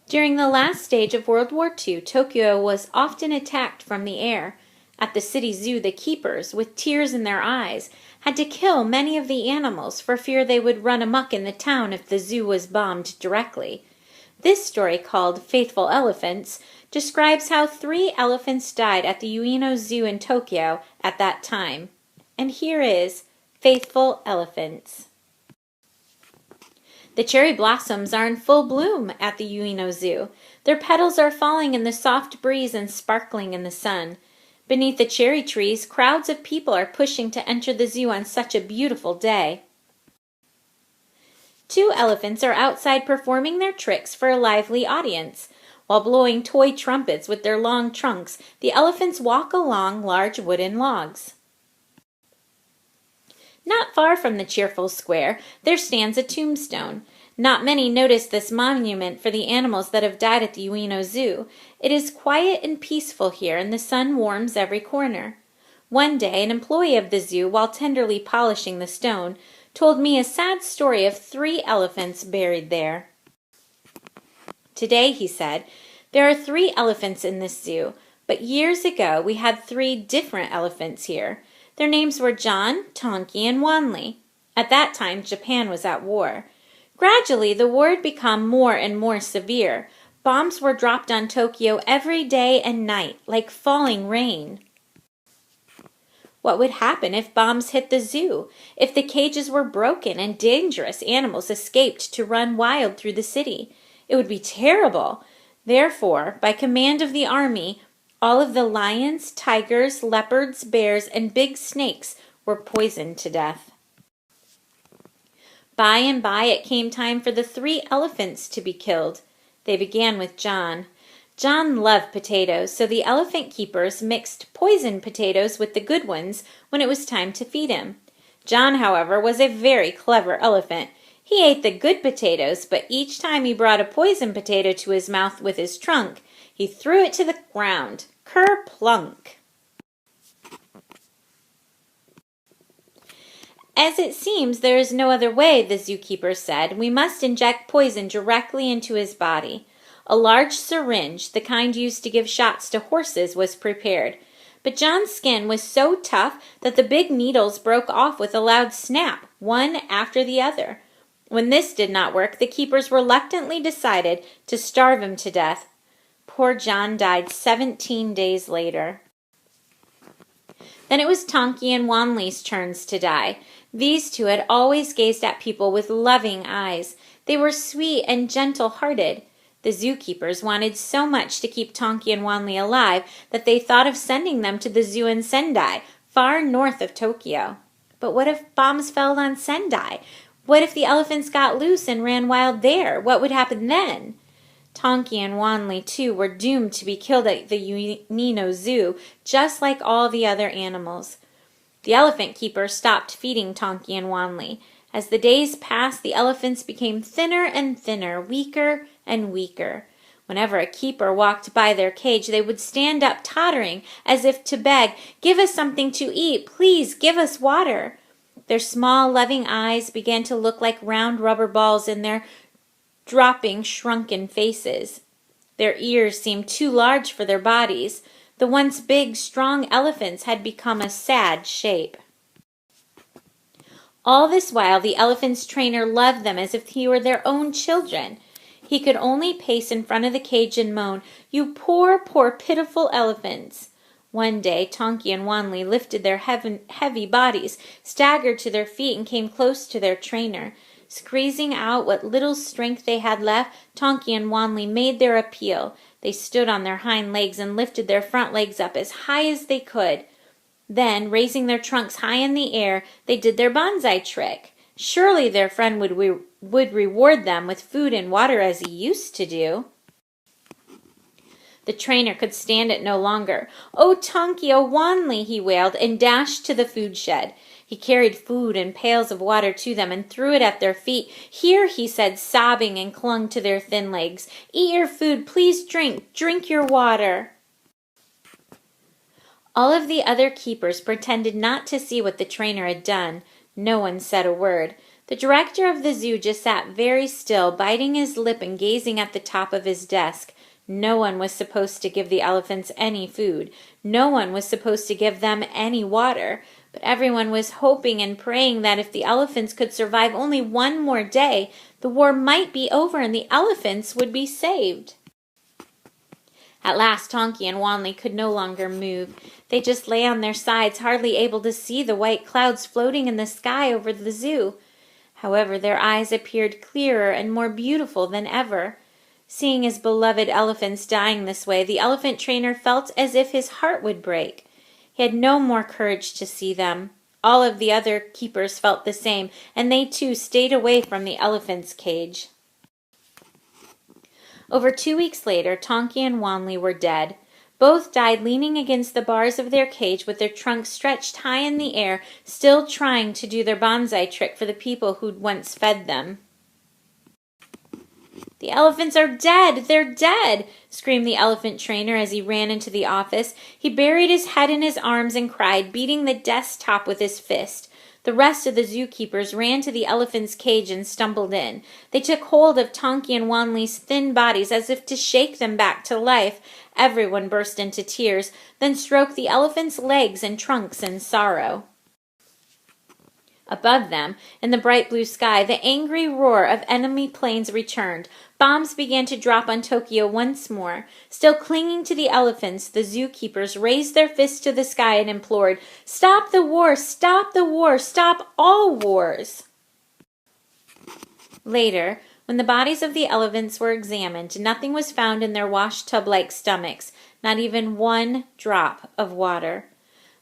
During the last stage of World War II, Tokyo was often attacked from the air. At the city zoo, the keepers, with tears in their eyes, had to kill many of the animals for fear they would run amok in the town if the zoo was bombed directly. This story, called Faithful Elephants, describes how 3 elephants died at the Ueno Zoo in Tokyo at that time. And here is Faithful Elephants. The cherry blossoms are in full bloom at the Ueno Zoo. Their petals are falling in the soft breeze and sparkling in the sun. Beneath the cherry trees, crowds of people are pushing to enter the zoo on such a beautiful day. 2 elephants are outside performing their tricks for a lively audience. While blowing toy trumpets with their long trunks, the elephants walk along large wooden logs. Not far from the cheerful square, there stands a tombstone. Not many notice this monument for the animals that have died at the Ueno Zoo. It is quiet and peaceful here, and the sun warms every corner. One day, an employee of the zoo, while tenderly polishing the stone, told me a sad story of 3 elephants buried there. Today, he said, there are 3 elephants in this zoo, but years ago we had 3 different elephants here. Their names were John, Tonki, and Wanli. At that time, Japan was at war. Gradually, the war had become more and more severe. Bombs were dropped on Tokyo every day and night, like falling rain. What would happen if bombs hit the zoo? If the cages were broken and dangerous animals escaped to run wild through the city? It would be terrible. Therefore, by command of the army, all of the lions, tigers, leopards, bears, and big snakes were poisoned to death. By and by it came time for the 3 elephants to be killed. They began with John. John loved potatoes, so the elephant keepers mixed poisoned potatoes with the good ones when it was time to feed him. John, however, was a very clever elephant. He ate the good potatoes, but each time he brought a poisoned potato to his mouth with his trunk, he threw it to the ground. Ker-plunk! As it seems there is no other way, the zookeeper said, we must inject poison directly into his body. A large syringe, the kind used to give shots to horses, was prepared. But John's skin was so tough that the big needles broke off with a loud snap, one after the other. When this did not work, the keepers reluctantly decided to starve him to death. Poor John died 17 days later. Then it was Tonki and Wanli's turns to die. These 2 had always gazed at people with loving eyes. They were sweet and gentle-hearted. The zookeepers wanted so much to keep Tonki and Wanli alive that they thought of sending them to the zoo in Sendai, far north of Tokyo. But what if bombs fell on Sendai? What if the elephants got loose and ran wild there? What would happen then? Tonki and Wanli, too, were doomed to be killed at the Ueno Zoo, just like all the other animals. The elephant keeper stopped feeding Tonki and Wanli. As the days passed, the elephants became thinner and thinner, weaker and weaker. Whenever a keeper walked by their cage, they would stand up tottering as if to beg, "Give us something to eat, please give us water." Their small, loving eyes began to look like round rubber balls in their dropping, shrunken faces. Their ears seemed too large for their bodies. The once big, strong elephants had become a sad shape. All this while, the elephant's trainer loved them as if he were their own children. He could only pace in front of the cage and moan, "You poor, poor, pitiful elephants." One day, Tonki and Wanli lifted their heavy bodies, staggered to their feet, and came close to their trainer. Squeezing out what little strength they had left, Tonki and Wanli made their appeal. They stood on their hind legs and lifted their front legs up as high as they could. Then, raising their trunks high in the air, they did their bonsai trick. Surely their friend would reward them with food and water as he used to do. The trainer could stand it no longer. "Oh, Tonki, oh, Wanli," he wailed, and dashed to the food shed. He carried food and pails of water to them and threw it at their feet. "Here," he said, sobbing, and clung to their thin legs. "Eat your food, please drink your water." All of the other keepers pretended not to see what the trainer had done. No one said a word. The director of the zoo just sat very still, biting his lip and gazing at the top of his desk. No one was supposed to give the elephants any food. No one was supposed to give them any water. But everyone was hoping and praying that if the elephants could survive only one more day, the war might be over and the elephants would be saved. At last Tonky and Wanley could no longer move. They just lay on their sides, hardly able to see the white clouds floating in the sky over the zoo. However, their eyes appeared clearer and more beautiful than ever. Seeing his beloved elephants dying this way, the elephant trainer felt as if his heart would break. He had no more courage to see them. All of the other keepers felt the same, and they too stayed away from the elephant's cage. Over 2 weeks later, Tonky and Wanley were dead. Both died leaning against the bars of their cage with their trunks stretched high in the air, still trying to do their bonsai trick for the people who'd once fed them. "The elephants are dead! They're dead!" screamed the elephant trainer as he ran into the office. He buried his head in his arms and cried, beating the desk top with his fist. The rest of the zookeepers ran to the elephant's cage and stumbled in. They took hold of Tonky and Wanley's thin bodies as if to shake them back to life. Everyone burst into tears, then stroked the elephant's legs and trunks in sorrow. Above them, in the bright blue sky, the angry roar of enemy planes returned. Bombs began to drop on Tokyo once more. Still clinging to the elephants, the zookeepers raised their fists to the sky and implored, "Stop the war! Stop the war! Stop all wars!" Later, when the bodies of the elephants were examined, nothing was found in their washtub-like stomachs, not even one drop of water.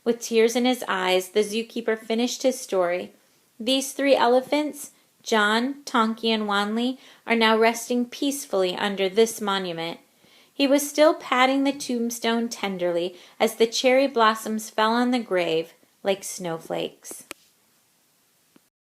With tears in his eyes, the zookeeper finished his story. These 3 elephants, John, Tonky, and Wanley, are now resting peacefully under this monument. He was still patting the tombstone tenderly as the cherry blossoms fell on the grave like snowflakes.